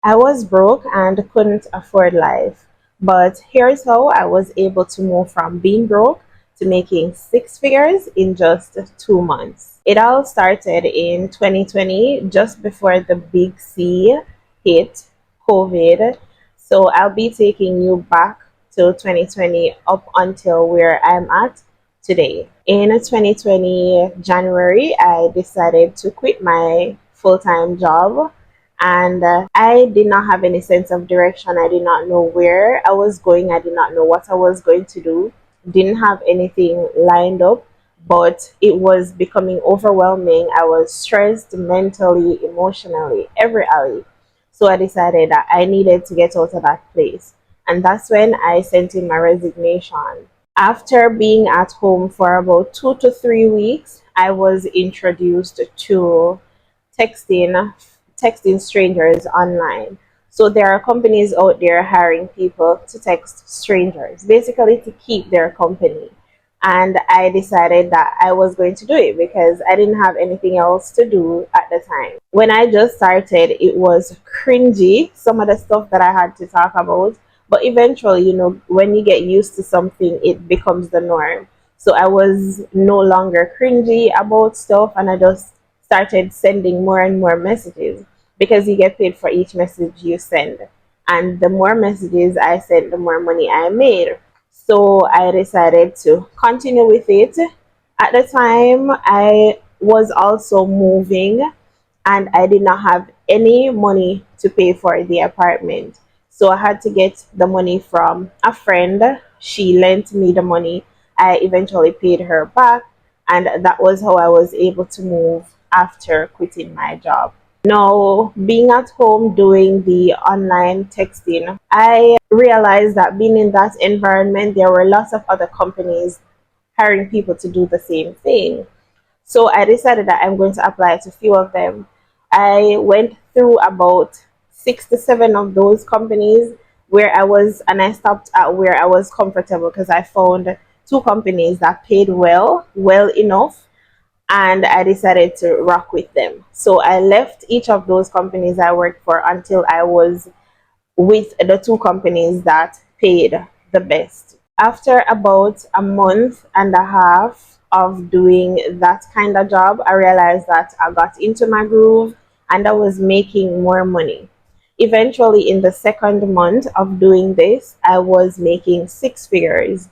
I was broke and couldn't afford life. But here's how I was able to move from being broke to making six figures in just 2 months. It all started in 2020, just before the big C hit, COVID. So I'll be taking you back to 2020 up until where I'm at today. In 2020 January, I decided to quit my full-time job, and I did not have any sense of direction. I did not know where I was going. I did not know what I was going to do. Didn't have anything lined up, but it was becoming overwhelming. I was stressed mentally, emotionally, every alley. So I decided that I needed to get out of that place. And that's when I sent in my resignation. After being at home for about 2 to 3 weeks, I was introduced to texting texting strangers online. So there are companies out there hiring people to text strangers, basically to keep their company. And I decided that I was going to do it because I didn't have anything else to do at the time. When I just started, it was cringy, some of the stuff that I had to talk about. But eventually, when you get used to something, it becomes the norm. So I was no longer cringy about stuff, and I just started sending more and more messages because you get paid for each message you send. And the more messages I sent, the more money I made. So I decided to continue with it. At the time, I was also moving and I did not have any money to pay for the apartment. So I had to get the money from a friend. She lent me the money. I eventually paid her back, and that was how I was able to move after quitting my job. Now, being at home doing the online texting, I realized that being in that environment, there were lots of other companies hiring people to do the same thing. So I decided that I'm going to apply to a few of them. I went through about 6 to 7 of those companies where I was, and I stopped at where I was comfortable because I found two companies that paid well enough, and I decided to rock with them. So I left each of those companies I worked for until I was with the two companies that paid the best. After about a month and a half of doing that kind of job, I realized that I got into my groove and I was making more money. Eventually, in the second month of doing this, I was making six figures.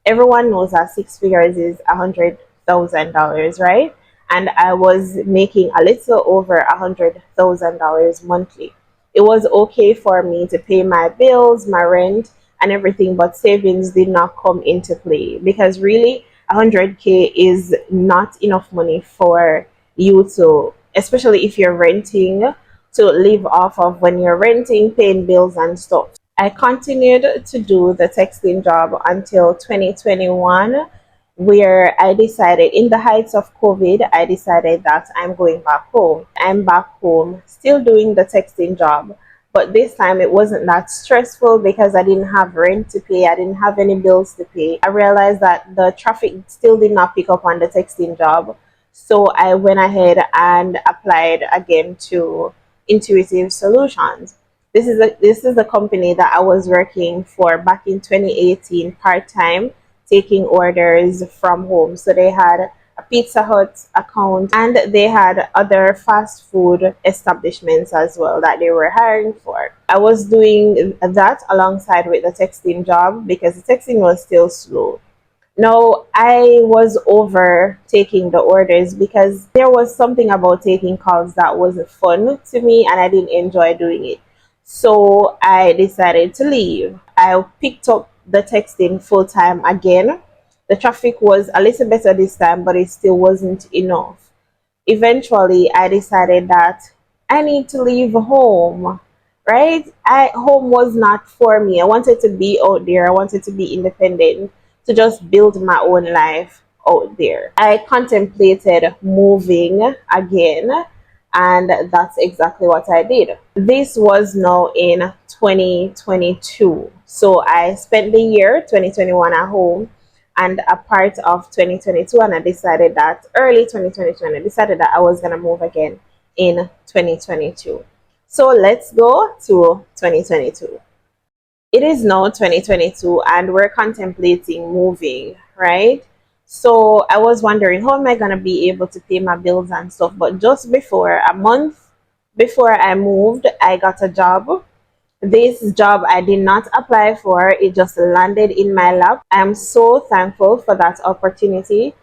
Everyone knows that six figures is $100,000, right? And I was making a little over $100,000 monthly. It was okay for me to pay my bills, my rent, and everything, but savings did not come into play because really 100K is not enough money for you to, especially if you're renting, to live off of when you're renting, paying bills and stuff. I continued to do the texting job until 2021, where I decided, in the heights of COVID, I decided that I'm going back home. I'm back home, still doing the texting job, but this time it wasn't that stressful because I didn't have rent to pay, I didn't have any bills to pay. I realized that the traffic still did not pick up on the texting job, so I went ahead and applied again to Intuitive Solutions. This is a company that I was working for back in 2018 part-time, taking orders from home. So they had a Pizza Hut account and they had other fast food establishments as well that they were hiring for. I was doing that alongside with the texting job because the texting was still slow. No, I was over taking the orders because there was something about taking calls that wasn't fun to me and I didn't enjoy doing it. So I decided to leave. I picked up the texting full time again. The traffic was a little better this time, but it still wasn't enough. Eventually, I decided that I need to leave home, right? Home was not for me. I wanted to be out there. I wanted to be independent, to just build my own life out there. I contemplated moving again, and that's exactly what I did. This was now in 2022. So I spent the year 2021 at home and a part of 2022, and I decided that early 2022, and I decided that I was going to move again in 2022. So let's go to 2022. It is now 2022 and we're contemplating moving, right? So I was wondering, how am I going to be able to pay my bills and stuff? But just before, a month before I moved, I got a job. This job I did not apply for, it just landed in my lap. I'm so thankful for that opportunity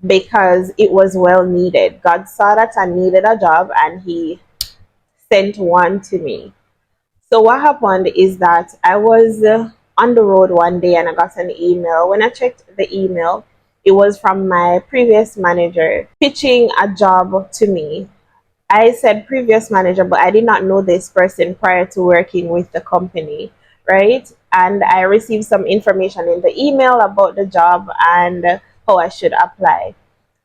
because it was well needed. God saw that I needed a job and He sent one to me. So what happened is that I was on the road one day and I got an email. When I checked the email, it was from my previous manager pitching a job to me. I said previous manager, but I did not know this person prior to working with the company, right? And I received some information in the email about the job and how I should apply.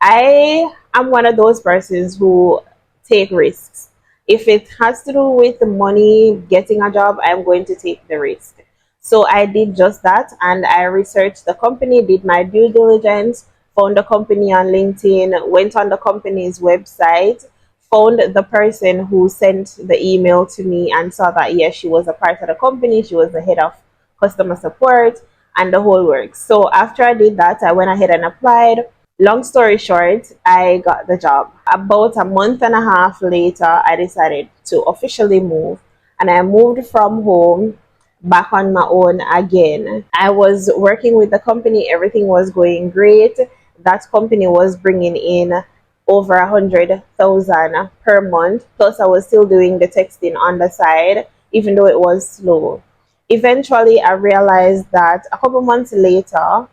I am one of those persons who take risks. If it has to do with the money, getting a job, I'm going to take the risk. So I did just that and I researched the company, did my due diligence, found the company on LinkedIn, went on the company's website, found the person who sent the email to me and saw that yes, she was a part of the company, she was the head of customer support and the whole works. So after I did that, I went ahead and applied. Long story short, I got the job. About a month and a half later, I decided to officially move and I moved from home back on my own again. I was working with the company, everything was going great. That company was bringing in over 100,000 per month. Plus, I was still doing the texting on the side, even though it was slow. Eventually, I realized that a couple months later,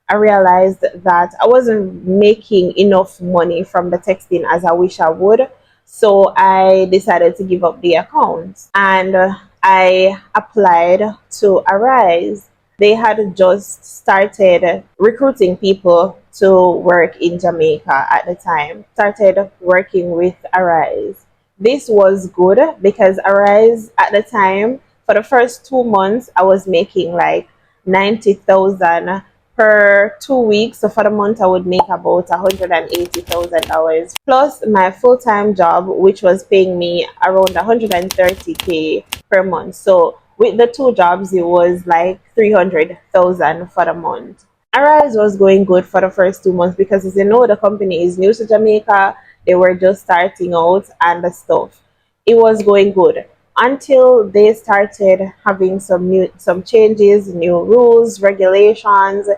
I realized that I wasn't making enough money from the texting as I wish I would. So I decided to give up the account and I applied to Arise. They had just started recruiting people to work in Jamaica at the time, started working with Arise. This was good because Arise at the time, for the first 2 months, I was making like 90,000 per 2 weeks. So for the month, I would make about $180,000 plus my full time job, which was paying me around 130K per month. So with the two jobs, it was like 300,000 for the month. Arise was going good for the first 2 months because, as you know, the company is new to Jamaica. They were just starting out and the stuff. It was going good until they started having some changes, new rules, regulations.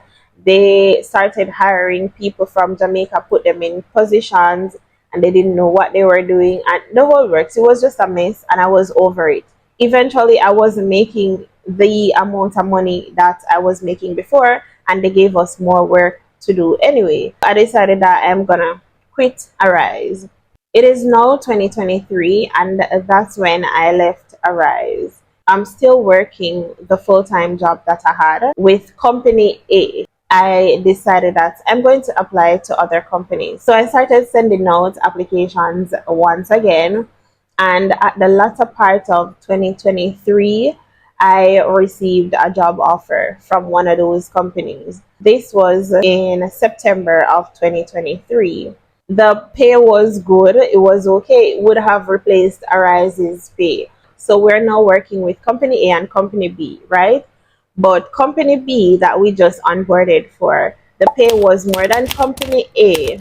They started hiring people from Jamaica, put them in positions, and they didn't know what they were doing, and the whole works. It was just a mess, and I was over it. Eventually, I wasn't making the amount of money that I was making before, and they gave us more work to do anyway. I decided that I'm gonna quit Arise. It is now 2023, and that's when I left Arise. I'm still working the full time job that I had with Company A. I decided that I'm going to apply to other companies. So I started sending out applications once again. And at the latter part of 2023, I received a job offer from one of those companies. This was in September of 2023. The pay was good, it was okay, it would have replaced Arise's pay. So we're now working with Company A and Company B, right? But Company B that we just onboarded for, the pay was more than Company A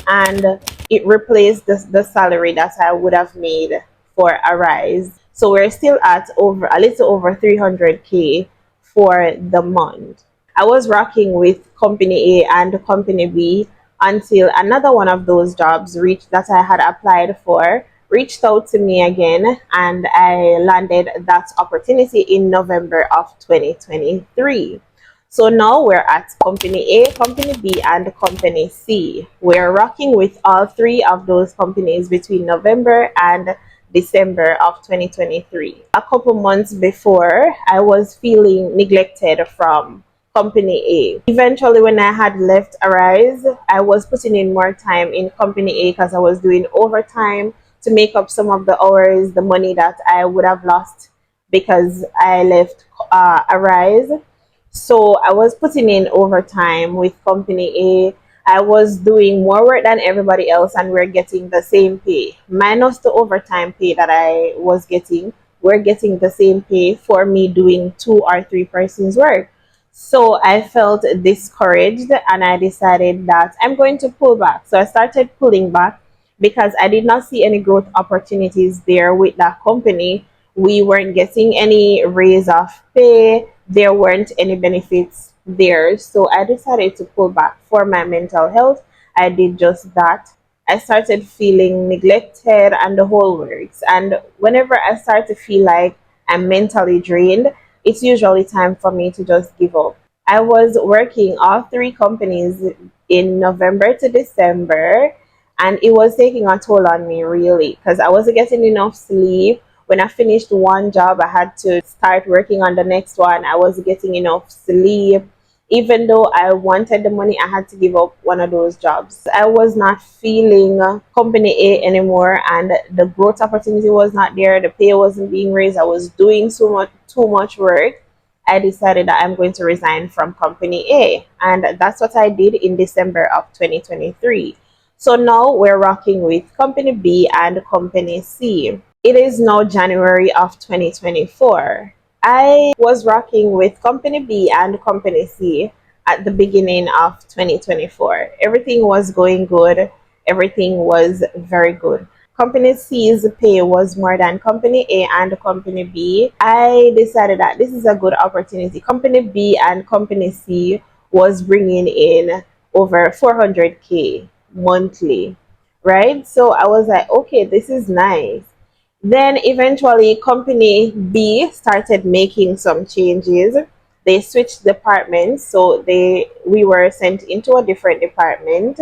and it replaced the salary that I would have made for Arise. So we're still at over a little over 300K for the month. I was rocking with Company A and Company B until another one of those jobs reached that I had applied for reached out to me again, and I landed that opportunity in November of 2023. So now we're at Company A, Company B, and Company C. We're rocking with all three of those companies between November and December of 2023. A couple months before, I was feeling neglected from Company A. Eventually, when I had left Arise, I was putting in more time in Company A because I was doing overtime to make up some of the hours, the money that I would have lost because I left Arise. So I was putting in overtime with Company A. I was doing more work than everybody else and we're getting the same pay. Minus the overtime pay that I was getting, we're getting the same pay for me doing two or three persons' work. So I felt discouraged and I decided that I'm going to pull back. So I started pulling back because I did not see any growth opportunities there with that company. We weren't getting any raise of pay, there weren't any benefits there. So I decided to pull back for my mental health. I did just that. I started feeling neglected and the whole works. And whenever I start to feel like I'm mentally drained, it's usually time for me to just give up. I was working all three companies in November to December, and it was taking a toll on me really because I wasn't getting enough sleep. When I finished one job, I had to start working on the next one. I wasn't getting enough sleep. Even though I wanted the money, I had to give up one of those jobs. I was not feeling company A anymore, and the growth opportunity was not there. The pay wasn't being raised. I was doing so much, too much work. I decided that I'm going to resign from company A, and that's what I did in December of 2023. So now we're rocking with company B and company C. It is now January of 2024. I was rocking with company B and company C at the beginning of 2024. Everything was going good. Everything was very good. Company C's pay was more than company A and company B. I decided that this is a good opportunity. Company B and company C was bringing in over 400K monthly, right? So I was like, okay, this is nice. Then eventually, company B started making some changes. They switched departments, so we were sent into a different department,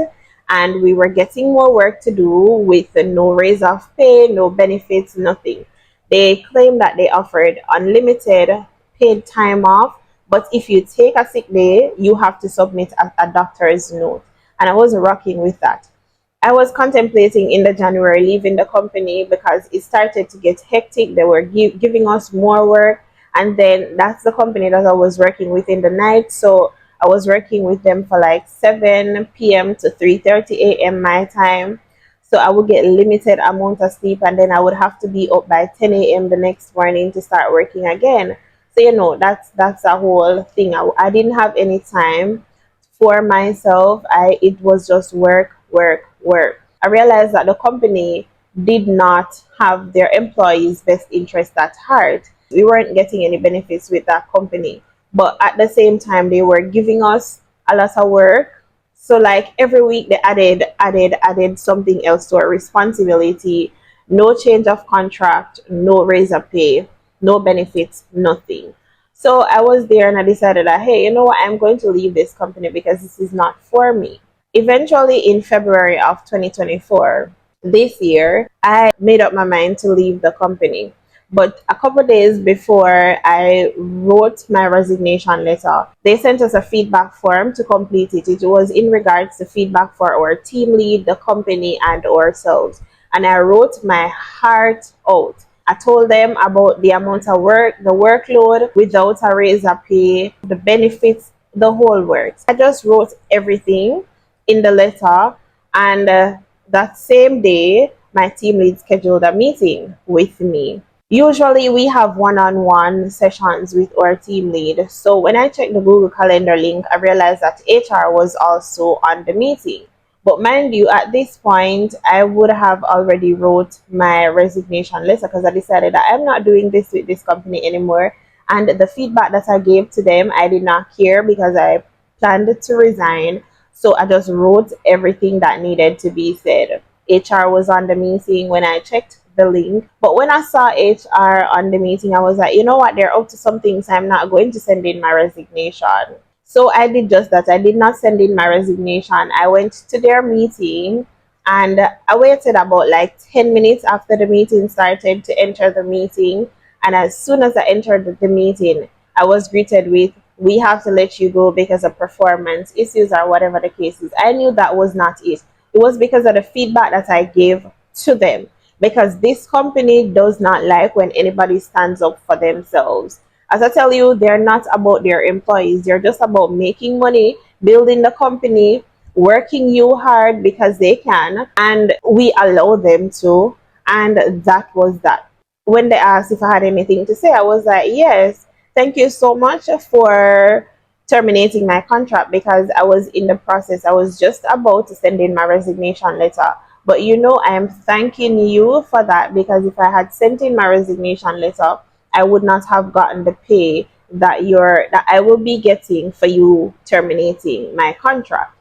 and we were getting more work to do with no raise of pay, no benefits, nothing. They claimed that they offered unlimited paid time off, but if you take a sick day, you have to submit a doctor's note. And I was rocking with that. I was contemplating in the January leaving the company because it started to get hectic. They were giving us more work, and then that's the company that I was working with in the night. So I was working with them for like 7 p.m. to 3:30 a.m. my time. So I would get limited amount of sleep, and then I would have to be up by 10 a.m. the next morning to start working again. So that's a whole thing. I didn't have any time for myself. It was just work, work, work. I realized that the company did not have their employees' best interest at heart. We weren't getting any benefits with that company, but at the same time, they were giving us a lot of work. So like every week, they added something else to our responsibility. No change of contract, no raise of pay, no benefits, nothing. So I was there and I decided that, hey, you know what, I'm going to leave this company because this is not for me. Eventually, in February of 2024, this year, I made up my mind to leave the company. But a couple days before I wrote my resignation letter, they sent us a feedback form to complete it. It was in regards to feedback for our team lead, the company, and ourselves. And I wrote my heart out. I told them about the amount of work, the workload without a raise of pay, the benefits, the whole works. I just wrote everything in the letter, and that same day, my team lead scheduled a meeting with me. Usually, we have one on one sessions with our team lead. So, when I checked the Google Calendar link, I realized that HR was also on the meeting. But mind you, at this point, I would have already wrote my resignation letter because I decided that I'm not doing this with this company anymore. And the feedback that I gave to them, I did not care because I planned to resign. So I just wrote everything that needed to be said. HR was on the meeting when I checked the link. But when I saw HR on the meeting, I was like, you know what, they're up to something, so I'm not going to send in my resignation. So I did just that. I did not send in my resignation. I went to their meeting and I waited about like 10 minutes after the meeting started to enter the meeting. And as soon as I entered the meeting, I was greeted with, we have to let you go because of performance issues or whatever the case is. I knew that was not it. It was because of the feedback that I gave to them. Because this company does not like when anybody stands up for themselves. As I tell you, they're not about their employees. They're just about making money, building the company, working you hard because they can, and we allow them to. And that was that. When they asked if I had anything to say, I was like, yes, thank you so much for terminating my contract, because I was in the process. I was just about to send in my resignation letter. But I am thanking you for that, because if I had sent in my resignation letter, I would not have gotten the pay that I will be getting for you terminating my contract.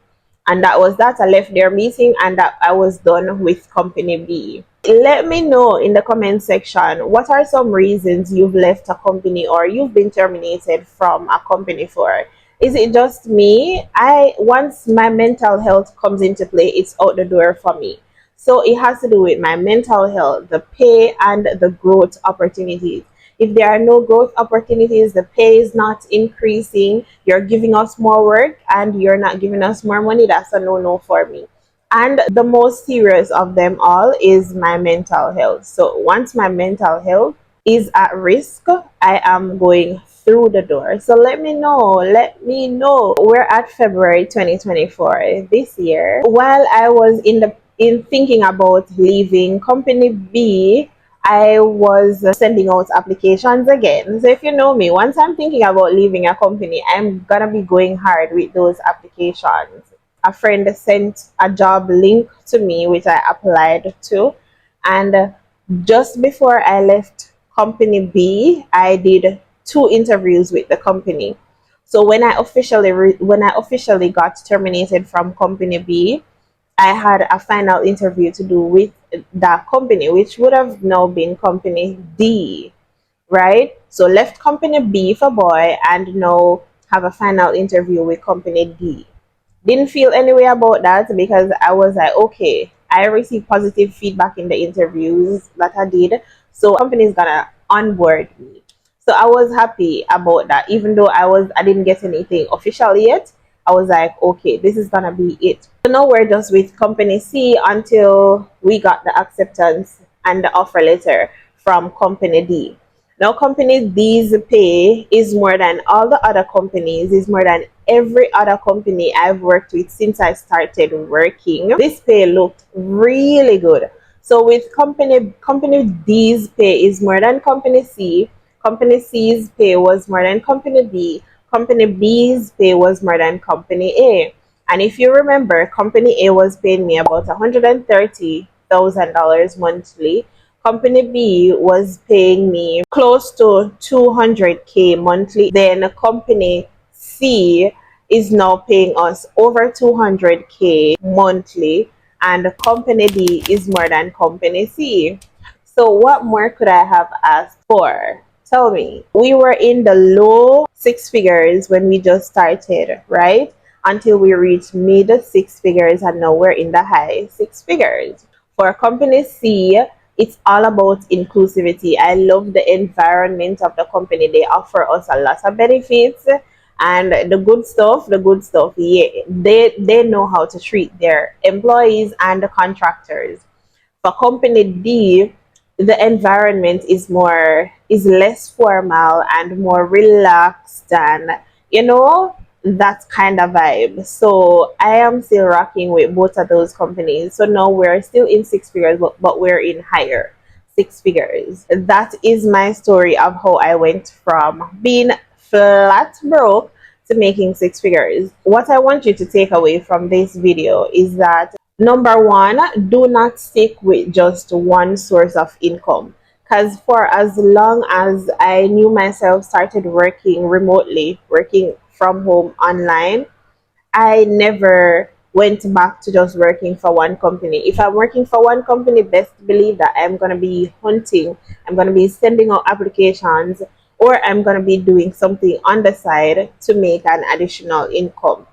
And that was that. I left their meeting and that I was done with company B. Let me know in the comment section, what are some reasons you've left a company or you've been terminated from a company for? Is it just me? Once my mental health comes into play, it's out the door for me. So it has to do with my mental health, the pay, and the growth opportunities. If there are no growth opportunities, the pay is not increasing, you're giving us more work and you're not giving us more money, that's a no-no for me. And the most serious of them all is my mental health. So once my mental health is at risk, I am going through the door. So let me know. Let me know. We're at February 2024 this year. While I was in thinking about leaving company B, I was sending out applications again. So if you know me, once I'm thinking about leaving a company, I'm gonna be going hard with those applications. A friend sent a job link to me, which I applied to, and just before I left company B, I did 2 interviews with the company. So when I officially got terminated from company B, I had a final interview to do with that company, which would have now been company D, right? So left company B for boy and now have a final interview with company D. Didn't feel any way about that, because I was like, okay, I received positive feedback in the interviews that I did, so company is gonna onboard me. So I was happy about that, even though I didn't get anything official yet. I was like, okay, this is gonna be it. So now we're just with company C until we got the acceptance and the offer letter from company D. Now, company D's pay is more than all the other companies, is more than every other company I've worked with since I started working. This pay looked really good. So with company D's pay is more than company C. Company C's pay was more than company B. Company B's pay was more than company A. And if you remember, company A was paying me about $130,000 monthly. Company B was paying me close to 200K monthly. Then company C is now paying us over 200K monthly, and company D is more than company C. So what more could I have asked for? Tell me. We were in the low six figures when we just started, right? Until we reached mid six figures, and now we're in the high six figures. For company C, it's all about inclusivity. I love the environment of the company. They offer us a lot of benefits and the good stuff. Yeah, they know how to treat their employees and the contractors. For company D, the environment is less formal and more relaxed, and that kind of vibe. So I am still rocking with both of those companies. So now we're still in six figures, but we're in higher six figures. That is my story of how I went from being flat broke to making six figures. What I want you to take away from this video is that, number one, do not stick with just one source of income. Because for as long as I knew myself, started working remotely, working from home online, I never went back to just working for one company. If I'm working for one company, best believe that I'm going to be hunting, I'm going to be sending out applications, or I'm going to be doing something on the side to make an additional income.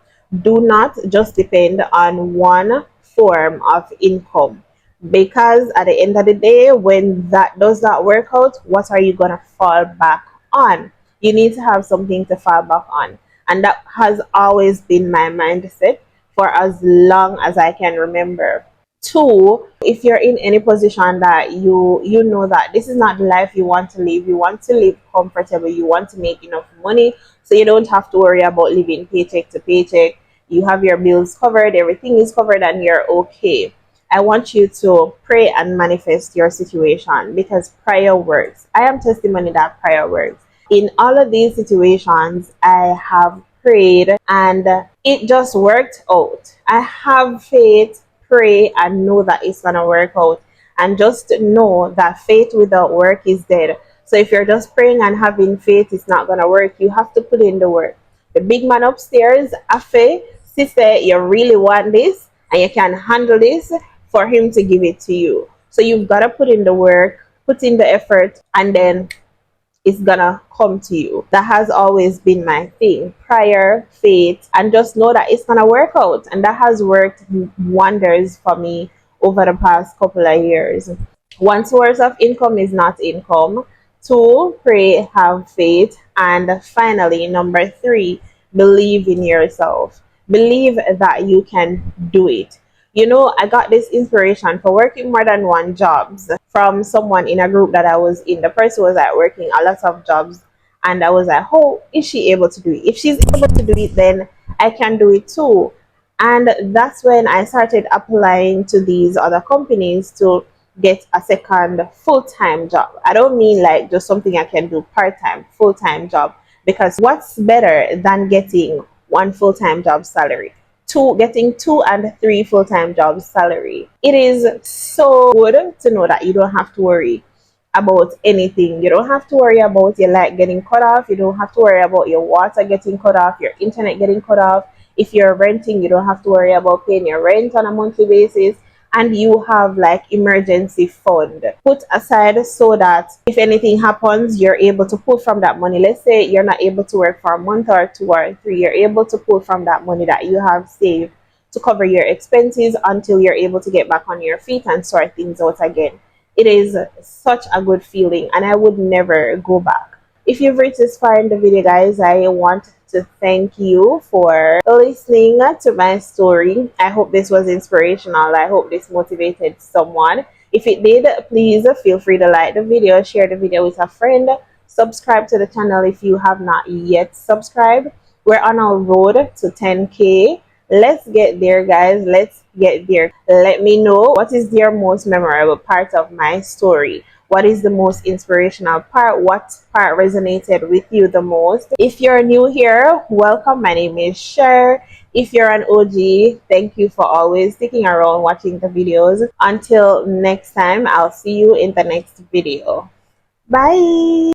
Do not just depend on one form of income, because at the end of the day, when that does not work out, what are you going to fall back on? You need to have something to fall back on. And that has always been my mindset for as long as I can remember. Two, if you're in any position that you know that this is not the life you want to live, you want to live comfortable, you want to make enough money so you don't have to worry about living paycheck to paycheck, you have your bills covered, everything is covered, and you're okay. I want you to pray and manifest your situation because prayer works. I am testimony that prayer works. In all of these situations, I have prayed and it just worked out. I have faith, pray, and know that it's gonna work out. And just know that faith without work is dead. So if you're just praying and having faith, it's not gonna work. You have to put in the work. The big man upstairs, Afe, sister, you really want this and you can handle this for him to give it to you. So you've got to put in the work, put in the effort, and then it's gonna come to you. That has always been my thing. Prayer, faith, and just know that it's gonna work out. And that has worked wonders for me over the past couple of years. One source of income is not income. Two, pray, have faith. And finally, number three, believe in yourself. Believe that you can do it. You know, I got this inspiration for working more than one jobs from someone in a group that I was in. The person was like working a lot of jobs, and I was like, how is she able to do it? If she's able to do it, then I can do it too. And that's when I started applying to these other companies to get a second full-time job. I don't mean like just something I can do part-time, full-time job, because what's better than getting one full-time job salary? Getting two and three full-time jobs salary. It is so good to know that you don't have to worry about anything. You don't have to worry about your light getting cut off. You don't have to worry about your water getting cut off, your internet getting cut off. If you're renting, you don't have to worry about paying your rent on a monthly basis. And you have like emergency fund put aside so that if anything happens, you're able to pull from that money. Let's say you're not able to work for a month or two or three, you're able to pull from that money that you have saved to cover your expenses until you're able to get back on your feet and sort things out again. It is such a good feeling, and I would never go back. If you've reached this far in the video, guys, I want to thank you for listening to my story. I hope this was inspirational. I hope this motivated someone. If it did, please feel free to like the video, share the video with a friend, subscribe to the channel if you have not yet subscribed. We're on our road to 10K. Let's get there, guys. Let's get there. Let me know what is your most memorable part of my story. What is the most inspirational part? What part resonated with you the most? If you're new here, welcome. My name is Cher. If you're an OG, thank you for always sticking around watching the videos. Until next time, I'll see you in the next video. Bye.